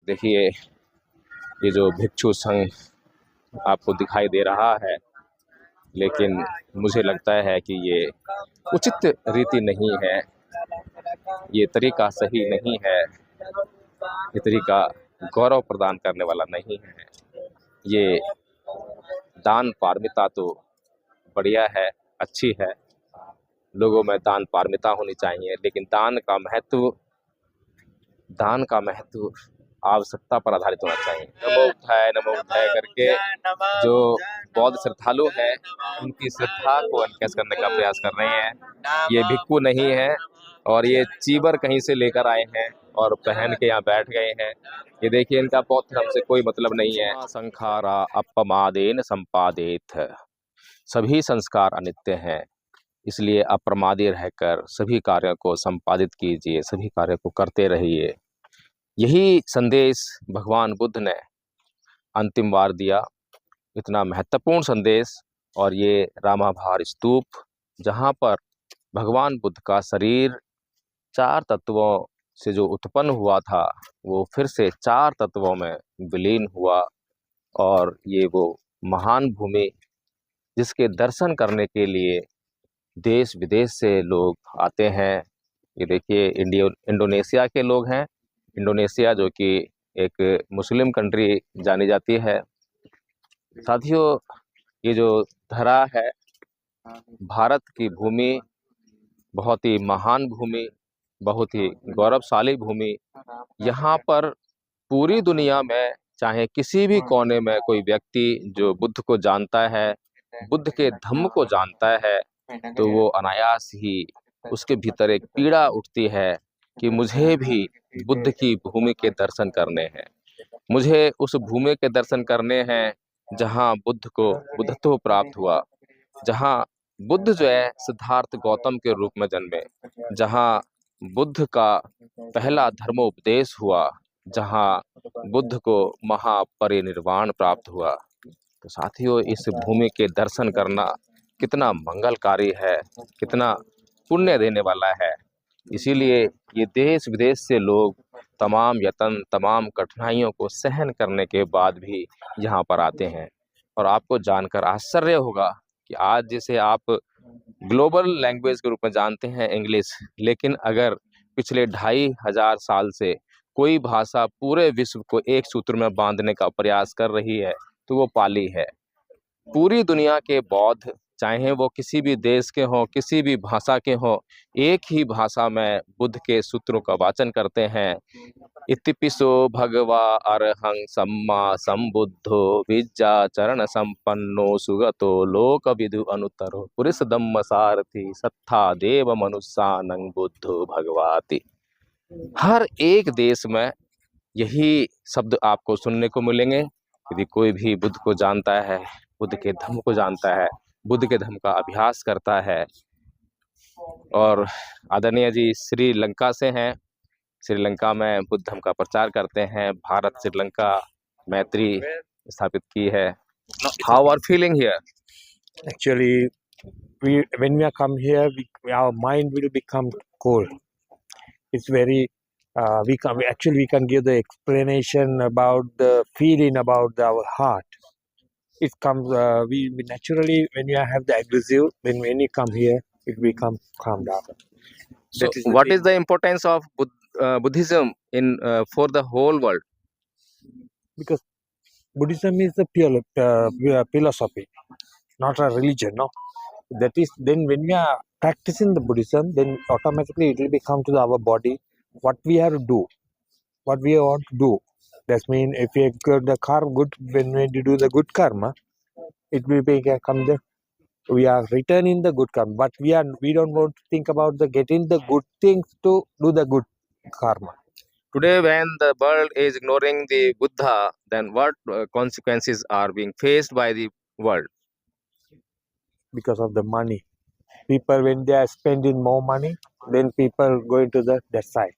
देखिए, ये जो भिक्षु संघ आपको दिखाई दे रहा है, लेकिन मुझे लगता है कि ये उचित रीति नहीं है, ये तरीका सही नहीं है, ये तरीका गौरव प्रदान करने वाला नहीं है। ये दान पारमिता तो बढ़िया है, अच्छी है, लोगों में दान पारमिता होनी चाहिए, लेकिन दान का महत्व आवश्यकता पर आधारित होना चाहिए। नमो बुद्धाय करके जो बौद्ध श्रद्धालु हैं, उनकी श्रद्धा को अनकैस करने का प्रयास कर रहे हैं। ये भिक्खु नहीं है और ये चीबर कहीं से लेकर आए हैं और पहन के यहाँ बैठ गए हैं। ये देखिए, इनका बौद्ध धर्म से कोई मतलब नहीं है। संखारा अपमादेन संपादित, सभी संस्कार अनित्य हैं, इसलिए अप्रमादी रहकर सभी कार्यों को संपादित कीजिए, सभी कार्यों को करते रहिए। यही संदेश भगवान बुद्ध ने अंतिम बार दिया, इतना महत्वपूर्ण संदेश। और ये रामाभार स्तूप, जहाँ पर भगवान बुद्ध का शरीर 4 तत्वों से जो उत्पन्न हुआ था, वो फिर से 4 तत्वों में विलीन हुआ। और ये वो महान भूमि जिसके दर्शन करने के लिए देश विदेश से लोग आते हैं। ये देखिए, इंडोनेशिया के लोग हैं। इंडोनेशिया जो कि एक मुस्लिम कंट्री जानी जाती है। साथियों, ये जो धरा है, भारत की भूमि बहुत ही महान भूमि, बहुत ही गौरवशाली भूमि। यहाँ पर पूरी दुनिया में चाहे किसी भी कोने में कोई व्यक्ति जो बुद्ध को जानता है, बुद्ध के धम्म को जानता है, तो वो अनायास ही उसके भीतर एक पीड़ा उठती है कि मुझे भी बुद्ध की भूमि के दर्शन करने हैं, मुझे उस भूमि के दर्शन करने हैं जहाँ बुद्ध को बुद्धत्व प्राप्त हुआ, जहाँ बुद्ध जो है सिद्धार्थ गौतम के रूप में जन्मे, जहाँ बुद्ध का पहला धर्मोपदेश हुआ, जहाँ बुद्ध को महापरिनिर्वाण प्राप्त हुआ। तो साथियों, इस भूमि के दर्शन करना कितना मंगलकारी है, कितना पुण्य देने वाला है। इसीलिए ये देश विदेश से लोग तमाम यत्न, तमाम कठिनाइयों को सहन करने के बाद भी यहाँ पर आते हैं। और आपको जानकर आश्चर्य होगा कि आज जिसे आप ग्लोबल लैंग्वेज के रूप में जानते हैं इंग्लिश, लेकिन अगर पिछले 2500 साल से कोई भाषा पूरे विश्व को एक सूत्र में बांधने का प्रयास कर रही है, तो वो पाली है। पूरी दुनिया के बौद्ध, चाहे वो किसी भी देश के हों, किसी भी भाषा के हों, एक ही भाषा में बुद्ध के सूत्रों का वाचन करते हैं। इतिपिसो भगवा अरहं सम्मा संबुद्धो विज्जा चरण संपन्नो सुगतो लोक विदु अनुतरो पुरुष धम्म सारथी सत्था देव मनुष्यानं बुद्धो भगवाति। हर एक देश में यही शब्द आपको सुनने को मिलेंगे। यदि कोई भी बुद्ध को जानता है, बुद्ध के धम्म को जानता है, बुद्ध के धम्म का अभ्यास करता है। और आदरणीय जी श्रीलंका से हैं, श्रीलंका में बुद्ध धर्म का प्रचार करते हैं, भारत श्रीलंका मैत्री स्थापित की है। How are feeling here? Actually, when we come here, our mind will become cold. It's very we can give the explanation about the feeling about our heart. It comes we naturally when you have the aggressive, when you come here, it becomes calm down. So what is the importance of Buddhism in for the whole world? Because Buddhism is a pure philosophy, not a religion. No, that is then when we are practicing the Buddhism, then automatically it will become to our body what we have to do, what we want to do. That means if we get the karma good, when we do the good karma, it will become the we are returning the good karma. But we don't want to think about the getting the good things to do the good karma. Today, when the world is ignoring the Buddha, then what consequences are being faced by the world? Because of the money. People, when they are spending more money, then people go into that side.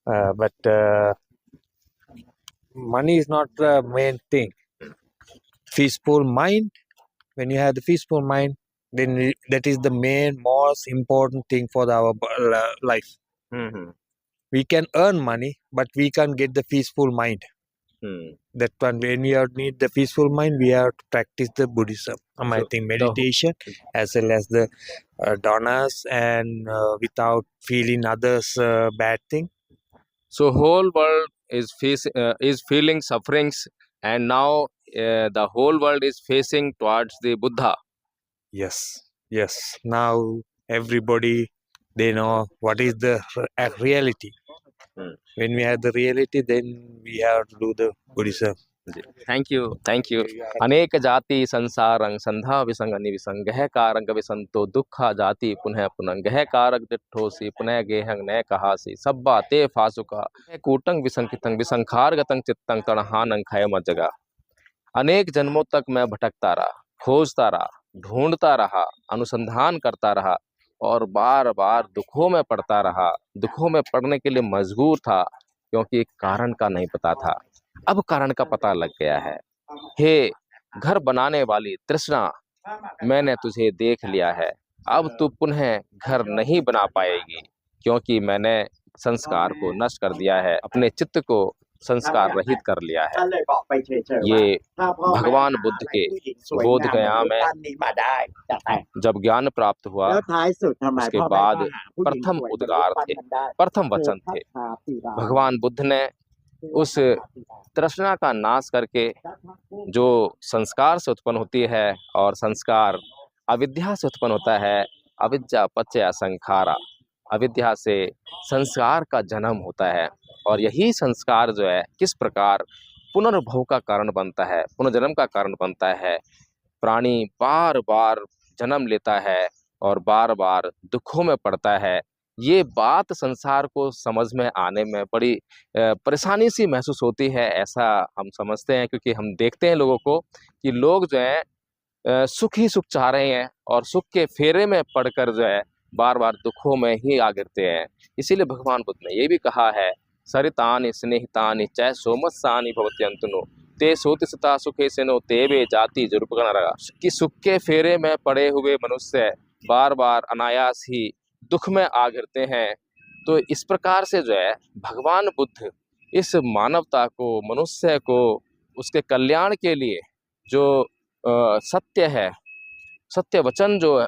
But money is not the main thing. Peaceful mind, when you have the peaceful mind, then that is the main, most important thing for our life. Mm-hmm. We can earn money, but we can't get the peaceful mind. That one, when we need the peaceful mind, we have to practice the Buddhism. I So think the meditation as well as the dhanas, and without feeling others bad thing. so whole world is feeling sufferings, and now the whole world is facing towards the Buddha. Yes, yes. Now everybody, they know what is the reality. When we have the reality, then we have to do the Buddhism. Thank you अनेक जाति संसार रंग संधा विसंग निविसंग गह कारंग विसंतो दुखा जाति पुनः पुनः गह कारक दिठोसी पुनः गेहंग न कहासी सब्बा ते फासुका कूटंग विसंकितंग विसंखार गतंग चित्तंग तणहानंग खय मजगा। अनेक जन्मों तक मैं भटकता रहा, खोजता रहा, ढूंढता रहा, अनुसंधान करता रहा और बार बार दुखों में पड़ता रहा। दुखों में पड़ने के लिए मजबूर था क्योंकि कारण का नहीं पता था। अब कारण का पता लग गया है। हे घर बनाने वाली तृष्णा, मैंने तुझे देख लिया है। अब तू पुनः घर नहीं बना पाएगी क्योंकि मैंने संस्कार को नष्ट कर दिया है, अपने चित्त को संस्कार रहित कर लिया है। ये भगवान बुद्ध के बोध गया में जब ज्ञान प्राप्त हुआ, उसके बाद प्रथम उद्गार थे, प्रथम वचन थे। भगवान बुद्ध ने उस तृष्णा का नाश करके जो संस्कार से उत्पन्न होती है, और संस्कार अविद्या से उत्पन्न होता है, अविद्या पचय संखारा, अविद्या से संस्कार का जन्म होता है। और यही संस्कार जो है किस प्रकार पुनर्भव का कारण बनता है, पुनर्जन्म का कारण बनता है। प्राणी बार बार जन्म लेता है और बार बार दुखों में पड़ता है। ये बात संसार को समझ में आने में बड़ी परेशानी सी महसूस होती है, ऐसा हम समझते हैं, क्योंकि हम देखते हैं लोगों को कि लोग जो है सुख ही सुख चाह रहे हैं और सुख के फेरे में पड़कर जो है बार बार दुखों में ही आ गिरते हैं। इसीलिए भगवान बुद्ध ने ये भी कहा है, सरितानि स्नेहितानि चै सोमस्सानि भवति अंतनो ते सोति सता सुखे सेनो तेवे जाति जरूपगणरगा, कि सुख के फेरे में पड़े हुए मनुष्य बार बार अनायास ही दुख में आ गिरते हैं। तो इस प्रकार से जो है भगवान बुद्ध इस मानवता को, मनुष्य को, उसके कल्याण के लिए जो सत्य है, सत्य वचन जो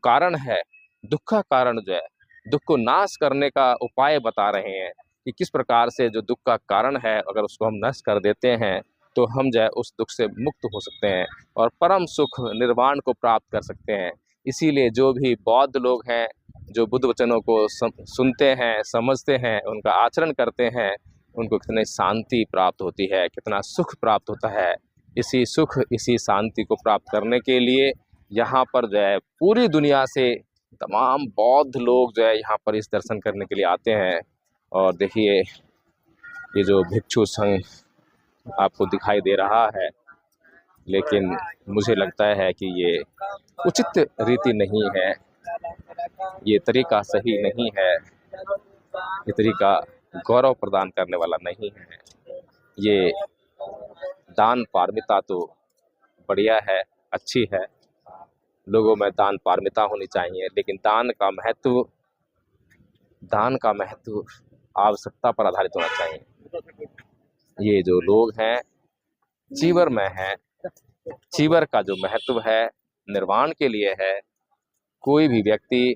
कारण है, दुख का कारण जो है, दुख को नाश करने का उपाय बता रहे हैं कि किस प्रकार से जो दुख का कारण है, अगर उसको हम नष्ट कर देते हैं तो हम जो है उस दुख से मुक्त हो सकते हैं और परम सुख निर्वाण को प्राप्त कर सकते हैं। इसीलिए जो भी बौद्ध लोग हैं, जो बुद्ध वचनों को सुनते हैं, समझते हैं, उनका आचरण करते हैं, उनको कितनी शांति प्राप्त होती है, कितना सुख प्राप्त होता है। इसी सुख, इसी शांति को प्राप्त करने के लिए यहाँ पर जो है पूरी दुनिया से तमाम बौद्ध लोग जो है यहाँ पर इस दर्शन करने के लिए आते हैं। और देखिए ये जो भिक्षु संघ आपको दिखाई दे रहा है, लेकिन मुझे लगता है कि ये उचित रीति नहीं है, ये तरीका सही नहीं है, ये तरीका गौरव प्रदान करने वाला नहीं है। ये दान पारमिता तो बढ़िया है, अच्छी है, लोगों में दान पारमिता होनी चाहिए, लेकिन दान का महत्व आवश्यकता पर आधारित होना चाहिए। ये जो लोग हैं चीवर में हैं, चीवर का जो महत्व है निर्वाण के लिए है। कोई भी व्यक्ति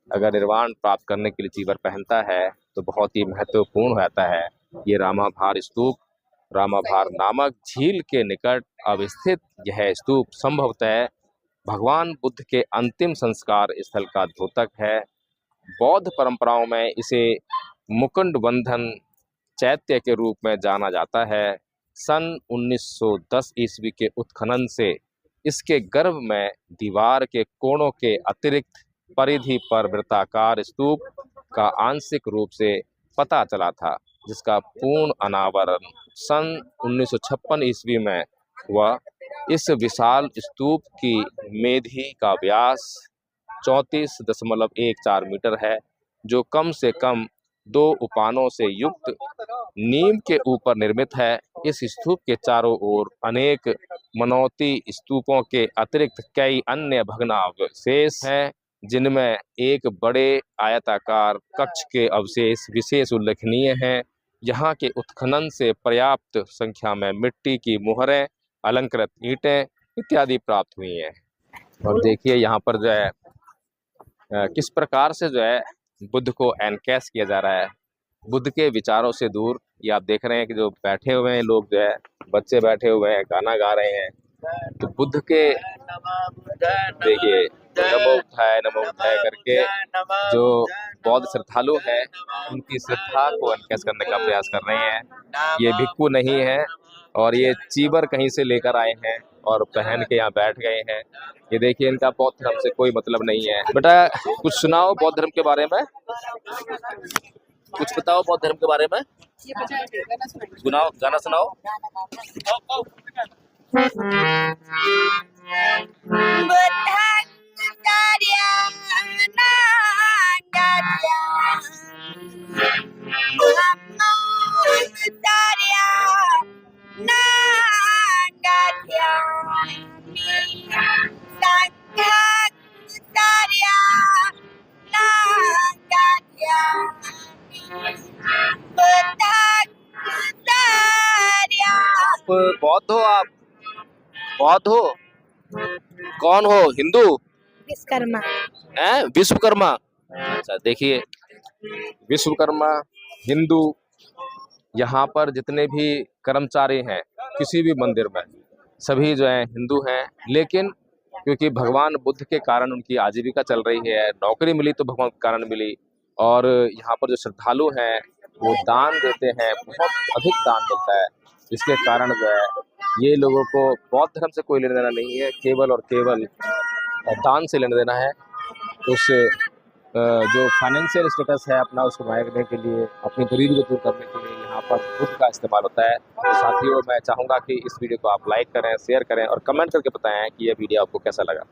अगर निर्वाण प्राप्त करने के लिए चीवर पहनता है तो बहुत ही महत्वपूर्ण हो जाता है। ये रामाभार स्तूप, रामाभार नामक झील के निकट अवस्थित यह स्तूप संभवतः भगवान बुद्ध के अंतिम संस्कार स्थल का द्योतक है। बौद्ध परंपराओं में इसे मुकुंड बंधन चैत्य के रूप में जाना जाता है। सन 1910 ईस्वी के उत्खनन से इसके गर्भ में दीवार के कोणों के अतिरिक्त परिधि पर वृत्ताकार स्तूप का आंशिक रूप से पता चला था, जिसका पूर्ण अनावरण सन 1956 ईस्वी में हुआ। इस विशाल स्तूप की मेधी का व्यास 34.14 मीटर है, जो कम से कम 2 उपानों से युक्त नीम के ऊपर निर्मित है। इस स्तूप के चारों ओर अनेक मनौती स्तूपों के अतिरिक्त कई अन्य भग्नावशेष हैं, जिनमें एक बड़े आयताकार कक्ष के अवशेष विशेष उल्लेखनीय हैं। यहाँ के उत्खनन से पर्याप्त संख्या में मिट्टी की मोहरें, अलंकृत ईंटें इत्यादि प्राप्त हुई हैं। और देखिए यहाँ पर जो है किस प्रकार से जो है बुद्ध को एनकैस किया जा रहा है, बुद्ध के विचारों से दूर। ये आप देख रहे हैं कि जो बैठे हुए हैं लोग, जो है बच्चे बैठे हुए हैं, गाना गा रहे हैं। तो बुद्ध के देखिए नमो बुद्धाय करके जो बौद्ध श्रद्धालु हैं उनकी श्रद्धा को एनकैस करने का प्रयास कर रहे हैं। ये भिक्खु नहीं है और ये चीबर कहीं से लेकर आए हैं और पहन के यहाँ बैठ गए हैं। ये देखिए इनका बौद्ध धर्म से कोई मतलब नहीं है। बेटा कुछ सुनाओ बौद्ध धर्म के बारे में, कुछ बताओ बौद्ध धर्म के बारे में, सुनाओ, गाना सुनाओ। बौद्ध हो आप? बौद्ध हो? कौन हो? हिंदू? विश्वकर्मा। हैं? विश्वकर्मा। अच्छा देखिए विश्वकर्मा हिंदू, यहाँ पर जितने भी कर्मचारी हैं किसी भी मंदिर में सभी जो हैं हिंदू हैं, लेकिन क्योंकि भगवान बुद्ध के कारण उनकी आजीविका चल रही है, नौकरी मिली तो भगवान के कारण मिली। और यहाँ पर जो श्रद्धालु हैं वो दान देते हैं, बहुत अधिक दान मिलता है, जिसके कारण जो है ये लोगों को बौद्ध धर्म से कोई लेना देना नहीं है, केवल और केवल दान से लेना देना है। उस जो फाइनेंशियल स्टेटस है अपना उसको बनाने के लिए, अपनी गरीबी को दूर करने के लिए यहाँ पर बुद्ध का इस्तेमाल होता है। तो साथियों मैं चाहूँगा कि इस वीडियो को आप लाइक करें, शेयर करें और कमेंट करके बताएं कि यह वीडियो आपको कैसा लगा।